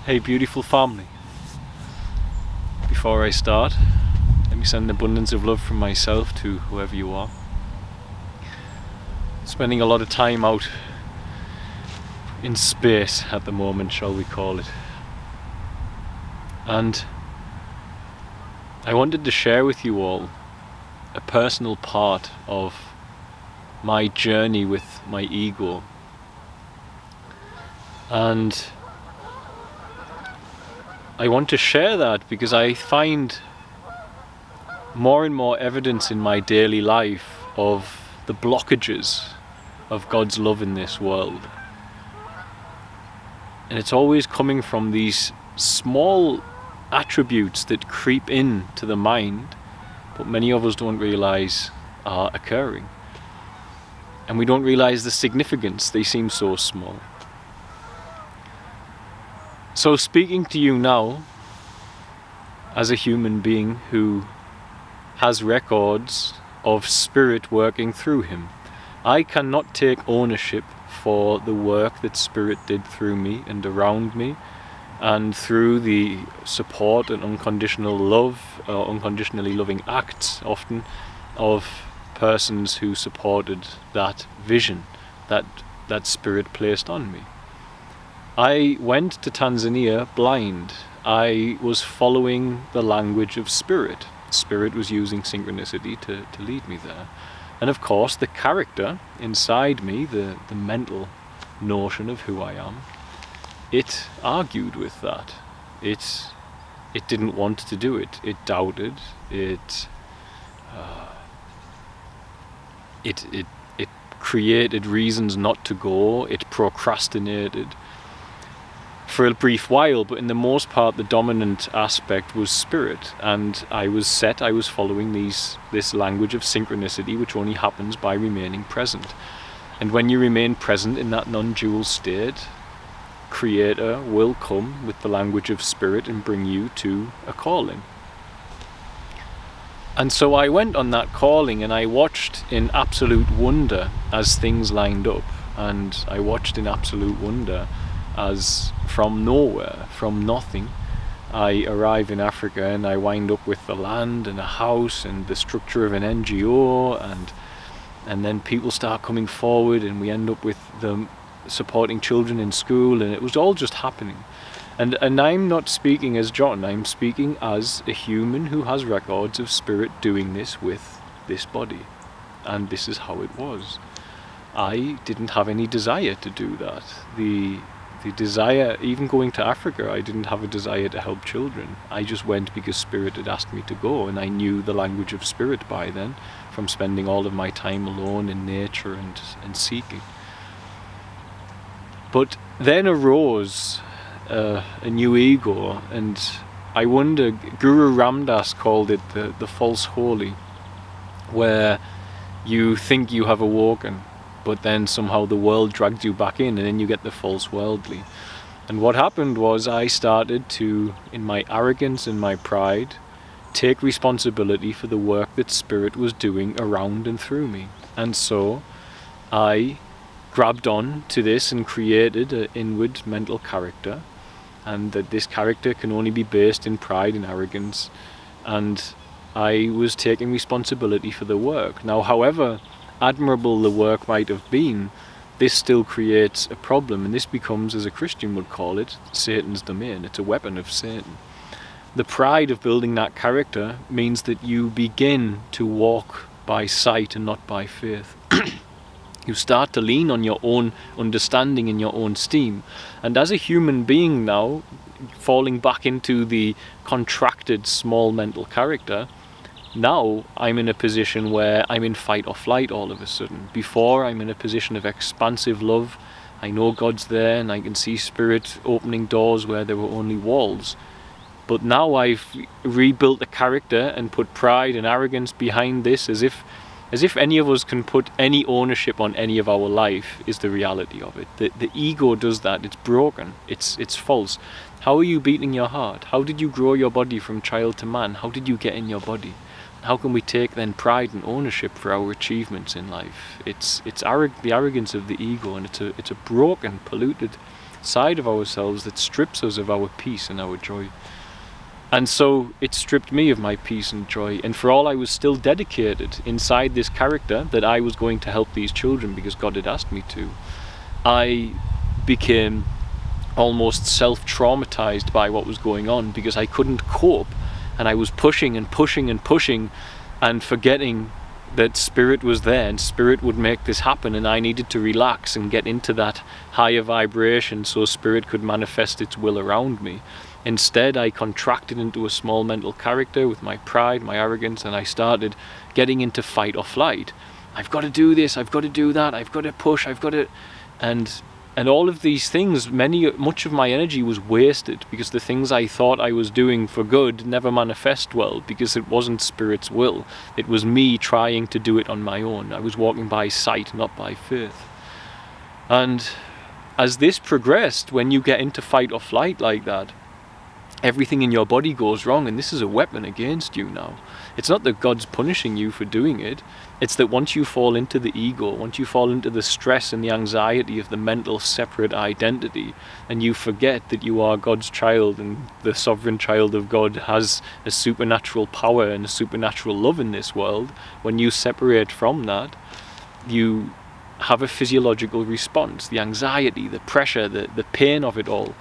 Hey beautiful family, before I start, let me send an abundance of love from myself to whoever you are. Spending a lot of time out in space at the moment, shall we call it. And I wanted to share with you all a personal part of my journey with my ego. And I want to share that because I find more and more evidence in my daily life of the blockages of God's love in this world. And it's always coming from these small attributes that creep into the mind, but many of us don't realize are occurring. And we don't realize the significance, they seem so small. So speaking to you now, as a human being who has records of Spirit working through him, I cannot take ownership for the work that Spirit did through me and around me, and through the support and unconditional love, or unconditionally loving acts often, of persons who supported that vision that Spirit placed on me. I went to Tanzania blind. I was following the language of Spirit. Spirit was using synchronicity to lead me there. And of course the character inside me, the mental notion of who I am, it argued with that. It didn't want to do it. It doubted. It created reasons not to go. It procrastinated for a brief while, but in the most part the dominant aspect was Spirit, and I was following this language of synchronicity, which only happens by remaining present. And when you remain present in that non-dual state, Creator will come with the language of Spirit and bring you to a calling. And so I went on that calling, and I watched in absolute wonder as things lined up, and I watched in absolute wonder as from nowhere, from nothing, I arrive in Africa and I wind up with the land and a house and the structure of an NGO, and then people start coming forward and we end up with them supporting children in school, and it was all just happening. And I'm not speaking as John, I'm speaking as a human who has records of Spirit doing this with this body. And this is how it was. I didn't have any desire to do that. The desire, even going to Africa, I didn't have a desire to help children. I just went because Spirit had asked me to go, and I knew the language of Spirit by then, from spending all of my time alone in nature and seeking. But then arose a new ego, and I wonder, Guru Ramdas called it the false holy, where you think you have awoken, but then somehow the world dragged you back in, and then you get the false worldly. And what happened was I started to, in my arrogance and my pride, take responsibility for the work that Spirit was doing around and through me. And so I grabbed on to this and created an inward mental character, and that this character can only be based in pride and arrogance, and I was taking responsibility for the work. Now, however admirable the work might have been, this still creates a problem, and this becomes, as a Christian would call it, Satan's domain. It's a weapon of Satan. The pride of building that character means that you begin to walk by sight and not by faith. You start to lean on your own understanding and your own steam. And as a human being now, falling back into the contracted small mental character, now I'm in a position where I'm in fight or flight all of a sudden. Before, I'm in a position of expansive love. I know God's there and I can see Spirit opening doors where there were only walls. But now I've rebuilt the character and put pride and arrogance behind this, as if any of us can put any ownership on any of our life is the reality of it. The ego does that. It's broken. It's false. How are you beating your heart? How did you grow your body from child to man? How did you get in your body? How can we take then pride and ownership for our achievements in life? It's the arrogance of the ego, and it's a broken, polluted side of ourselves that strips us of our peace and our joy. And so it stripped me of my peace and joy, and for all I was still dedicated inside this character that I was going to help these children because God had asked me to, I became almost self-traumatized by what was going on because I couldn't cope, and I was pushing and pushing and pushing and forgetting that Spirit was there and Spirit would make this happen, and I needed to relax and get into that higher vibration so Spirit could manifest its will around me. Instead, I contracted into a small mental character with my pride, my arrogance, and I started getting into fight or flight. I've got to do this, I've got to do that, I've got to push, I've got to... And all of these things, much of my energy was wasted because the things I thought I was doing for good never manifest well because it wasn't Spirit's will. It was me trying to do it on my own. I was walking by sight, not by faith. And as this progressed, when you get into fight or flight like that, everything in your body goes wrong, and this is a weapon against you now. It's not that God's punishing you for doing it. It's that once you fall into the ego, once you fall into the stress and the anxiety of the mental separate identity, and you forget that you are God's child and the sovereign child of God has a supernatural power and a supernatural love in this world, when you separate from that, you have a physiological response. The anxiety, the pressure, the pain of it all.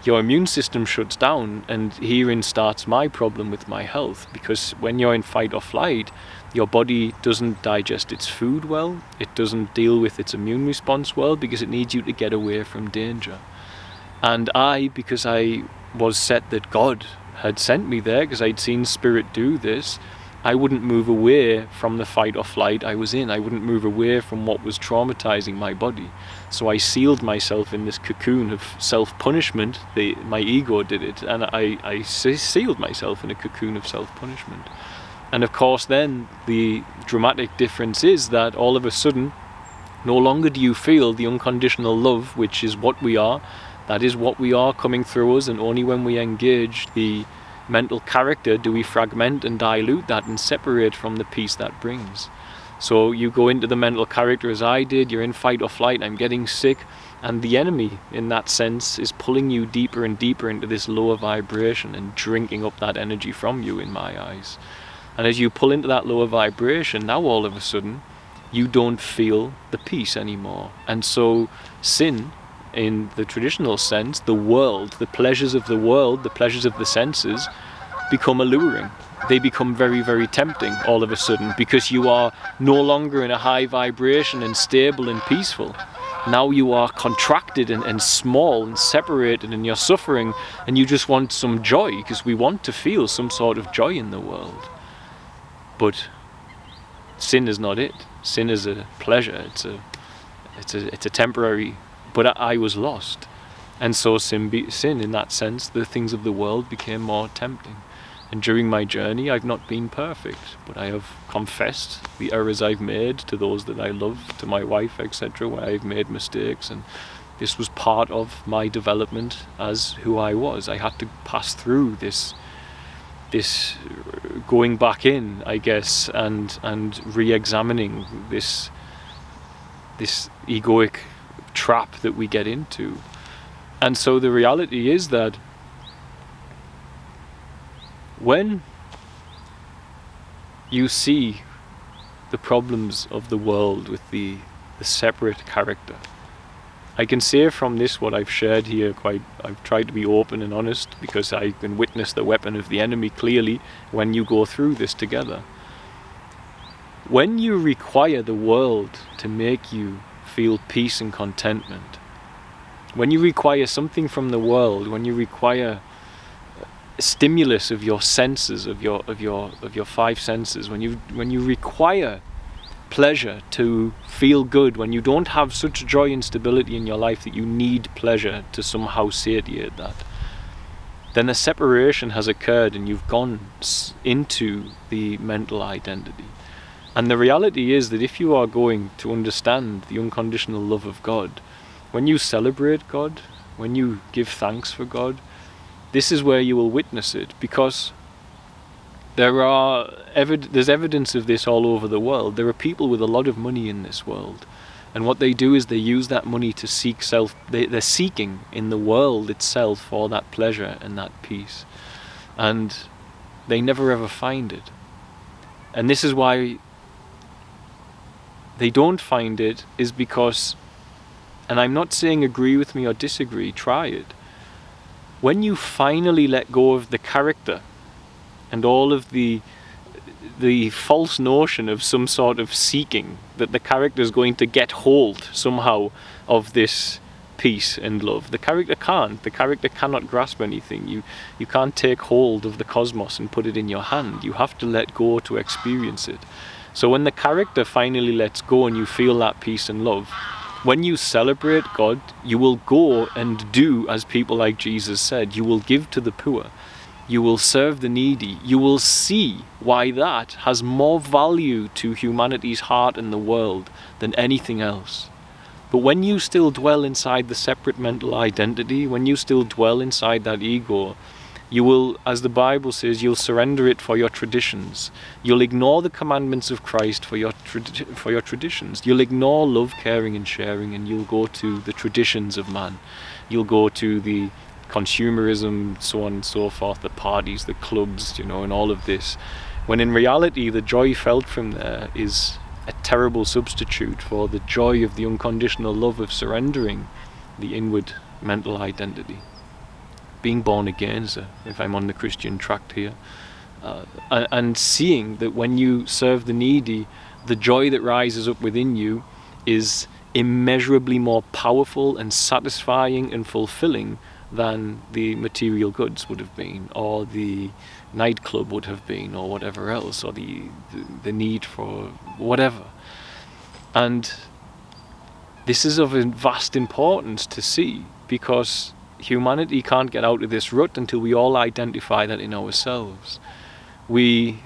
Your immune system shuts down, and herein starts my problem with my health, because when you're in fight or flight, your body doesn't digest its food well, it doesn't deal with its immune response well, because it needs you to get away from danger. And because I was set that God had sent me there, because I'd seen Spirit do this, I wouldn't move away from the fight or flight I was in. I wouldn't move away from what was traumatizing my body. So I sealed myself in this cocoon of self-punishment. My ego did it, and I sealed myself in a cocoon of self-punishment. And of course then the dramatic difference is that all of a sudden, no longer do you feel the unconditional love, which is what we are. That is what we are coming through us, and only when we engage the mental character do we fragment and dilute that and separate from the peace that brings. So you go into the mental character as I did, you're in fight or flight, I'm getting sick, and the enemy in that sense is pulling you deeper and deeper into this lower vibration and drinking up that energy from you, in my eyes. And as you pull into that lower vibration, now all of a sudden you don't feel the peace anymore. And so sin, in the traditional sense, the world, the pleasures of the world, the pleasures of the senses, become alluring. They become very, very tempting all of a sudden, because you are no longer in a high vibration and stable and peaceful. Now you are contracted and small and separated, and you're suffering, and you just want some joy, because we want to feel some sort of joy in the world. But sin is not it. Sin is a pleasure. It's a temporary. But I was lost, and so sin in that sense, the things of the world became more tempting. And during my journey I've not been perfect, but I have confessed the errors I've made to those that I love, to my wife, etc., where I've made mistakes, and this was part of my development as who I was. I had to pass through this going back in, I guess, and re-examining this egoic trap that we get into. And so the reality is that when you see the problems of the world with the separate character, I can say from this, what I've shared here, I've tried to be open and honest, because I can witness the weapon of the enemy clearly when you go through this together. When you require the world to make you feel peace and contentment, when you require something from the world, when you require a stimulus of your senses, of your five senses, when you require pleasure to feel good, when you don't have such joy and stability in your life that you need pleasure to somehow satiate that, then a separation has occurred and you've gone into the mental identity. And the reality is that if you are going to understand the unconditional love of God, when you celebrate God, when you give thanks for God, this is where you will witness it, because there's evidence of this all over the world. There are people with a lot of money in this world, And what they do is they use that money to seek they're seeking in the world itself for that pleasure and that peace. And they never ever find it. And this is why they don't find it, is because, and I'm not saying agree with me or disagree, try it. When you finally let go of the character and all of the false notion of some sort of seeking, that the character is going to get hold somehow of this peace and love. The character can't. The character cannot grasp anything. You can't take hold of the cosmos and put it in your hand. You have to let go to experience it. So when the character finally lets go and you feel that peace and love, when you celebrate God, you will go and do as people like Jesus said. You will give to the poor. You will serve the needy. You will see why that has more value to humanity's heart and the world than anything else. But when you still dwell inside the separate mental identity, when you still dwell inside that ego, you will, as the Bible says, you'll surrender it for your traditions. You'll ignore the commandments of Christ for your traditions. You'll ignore love, caring and sharing, and you'll go to the traditions of man. You'll go to the consumerism, so on and so forth, the parties, the clubs, and all of this. When in reality, the joy felt from there is a terrible substitute for the joy of the unconditional love of surrendering the inward mental identity. Being born again, if I'm on the Christian tract here, and seeing that when you serve the needy, the joy that rises up within you is immeasurably more powerful and satisfying and fulfilling than the material goods would have been, or the nightclub would have been, or whatever else, or the need for whatever. And this is of vast importance to see, because humanity can't get out of this rut until we all identify that in ourselves. We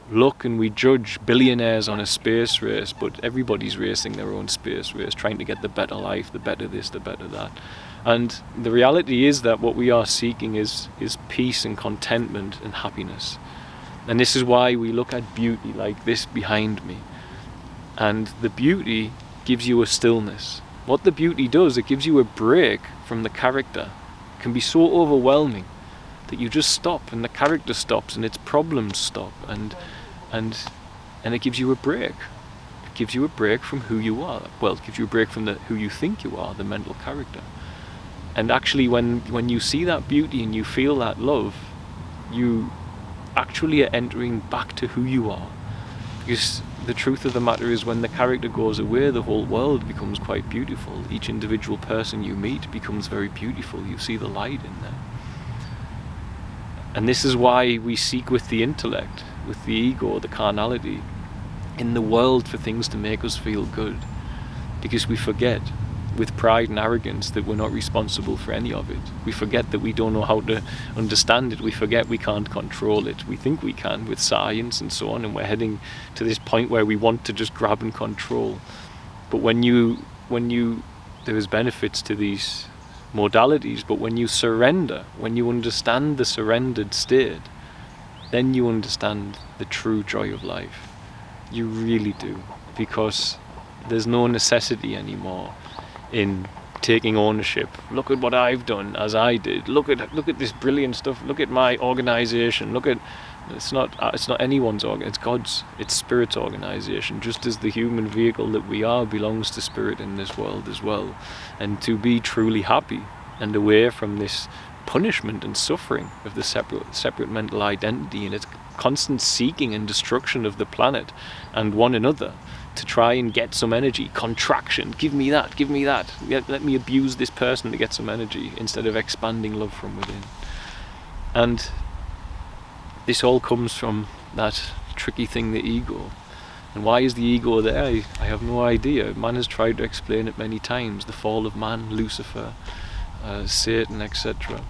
look and we judge billionaires on a space race, but everybody's racing their own space race, trying to get the better life, the better this, the better that. And the reality is that what we are seeking is peace and contentment and happiness. And this is why we look at beauty like this behind me. And the beauty gives you a stillness. What the beauty does, it gives you a break from the character. It can be so overwhelming that you just stop, and the character stops, and its problems stop, and it gives you a break. It gives you a break from who you are. Well, it gives you a break from who you think you are, the mental character. And actually, when you see that beauty and you feel that love, you actually are entering back to who you are. Because the truth of the matter is, when the character goes away, the whole world becomes quite beautiful. Each individual person you meet becomes very beautiful. You see the light in them. And this is why we seek with the intellect, with the ego, the carnality, in the world for things to make us feel good. Because we forget, with pride and arrogance, that we're not responsible for any of it. We forget that we don't know how to understand it. We forget we can't control it. We think we can with science and so on, and we're heading to this point where we want to just grab and control. But there is benefits to these modalities, but when you surrender, when you understand the surrendered state, then you understand the true joy of life. You really do, because there's no necessity anymore in taking ownership. Look at what I've done as I did. Look at this brilliant stuff. Look at my organization. It's not anyone's organ. It's God's. It's Spirit's organization. Just as the human vehicle that we are belongs to Spirit in this world as well. And to be truly happy and away from this punishment and suffering of the separate mental identity and its constant seeking and destruction of the planet and one another, to try and get some energy, contraction, give me that, let me abuse this person to get some energy, instead of expanding love from within. And this all comes from that tricky thing, the ego. And why is the ego there? I have no idea. Man has tried to explain it many times, the fall of man, Lucifer, Satan, etc.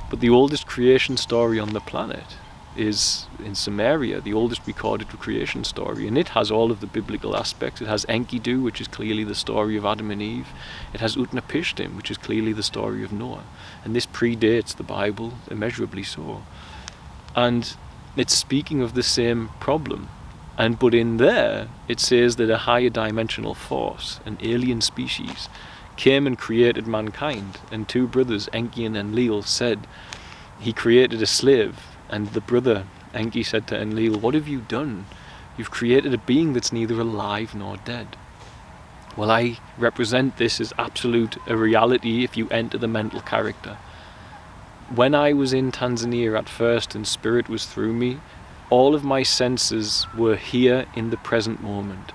But the oldest creation story on the planet is in Sumeria, the oldest recorded creation story, and it has all of the biblical aspects. It has Enkidu, which is clearly the story of Adam and Eve. It has Utnapishtim, which is clearly the story of Noah, and this predates the Bible immeasurably so. And it's speaking of the same problem, But in there, it says that a higher dimensional force, an alien species, came and created mankind. And two brothers, Enki and Enlil, said he created a slave. And the brother, Enki, said to Enlil, "What have you done? You've created a being that's neither alive nor dead." Well, I represent this as absolute a reality if you enter the mental character. When I was in Tanzania at first and spirit was through me, all of my senses were here in the present moment.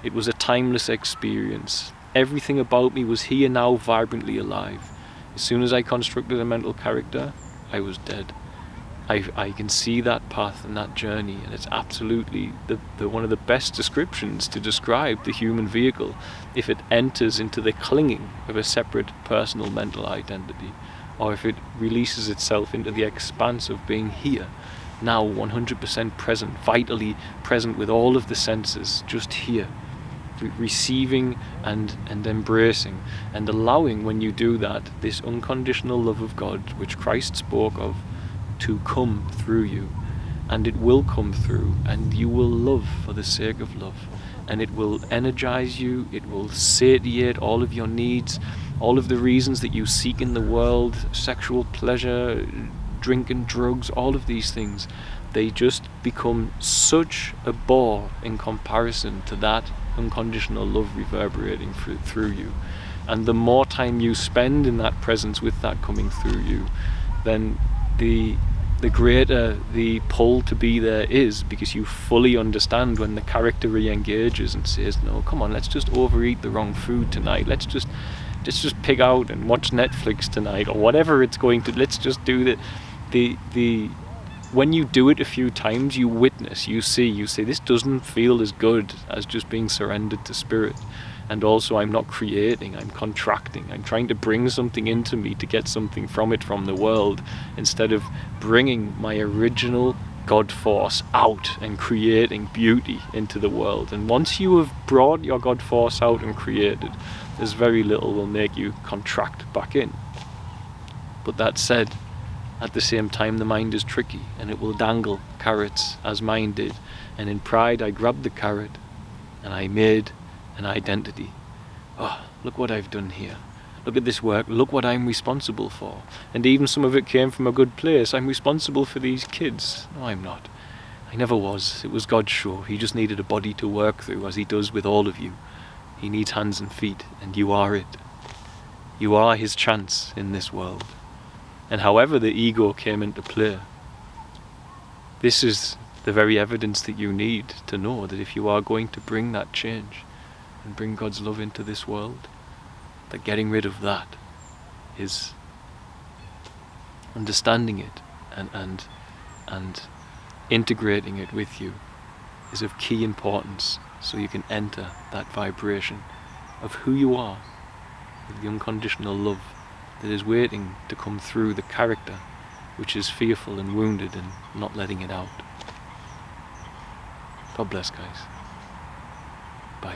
It was a timeless experience. Everything about me was here now, vibrantly alive. As soon as I constructed a mental character, I was dead. I can see that path and that journey, and it's absolutely one of the best descriptions to describe the human vehicle if it enters into the clinging of a separate personal mental identity, or if it releases itself into the expanse of being here, now 100% present, vitally present with all of the senses, just here, receiving and embracing and allowing, when you do that, this unconditional love of God, which Christ spoke of, to come through you. And it will come through, and you will love for the sake of love, and it will energize you, it will satiate all of your needs, all of the reasons that you seek in the world, sexual pleasure, drink and drugs, all of these things, they just become such a bore in comparison to that unconditional love reverberating through you. And the more time you spend in that presence with that coming through you, then the greater the pull to be there is, because you fully understand when the character re-engages and says, "No, come on, let's just overeat the wrong food tonight, let's just pig out and watch Netflix tonight," or whatever it's going to, let's just do the when you do it a few times, you witness, you say, this doesn't feel as good as just being surrendered to spirit. And also, I'm not creating, I'm contracting. I'm trying to bring something into me to get something from it, from the world, instead of bringing my original God force out and creating beauty into the world. And once you have brought your God force out and created, there's very little will make you contract back in. But that said, at the same time, the mind is tricky, and it will dangle carrots as mine did. And in pride, I grabbed the carrot and I made an identity. Oh, look what I've done here. Look at this work. Look what I'm responsible for. And even some of it came from a good place. I'm responsible for these kids. No, I'm not. I never was. It was God's show. He just needed a body to work through, as he does with all of you. He needs hands and feet, and you are it. You are his chance in this world. And however the ego came into play, this is the very evidence that you need to know that if you are going to bring that change and bring God's love into this world, that getting rid of that is understanding it and integrating it with you is of key importance, so you can enter that vibration of who you are, with the unconditional love that is waiting to come through the character which is fearful and wounded and not letting it out. God bless, guys. Bye.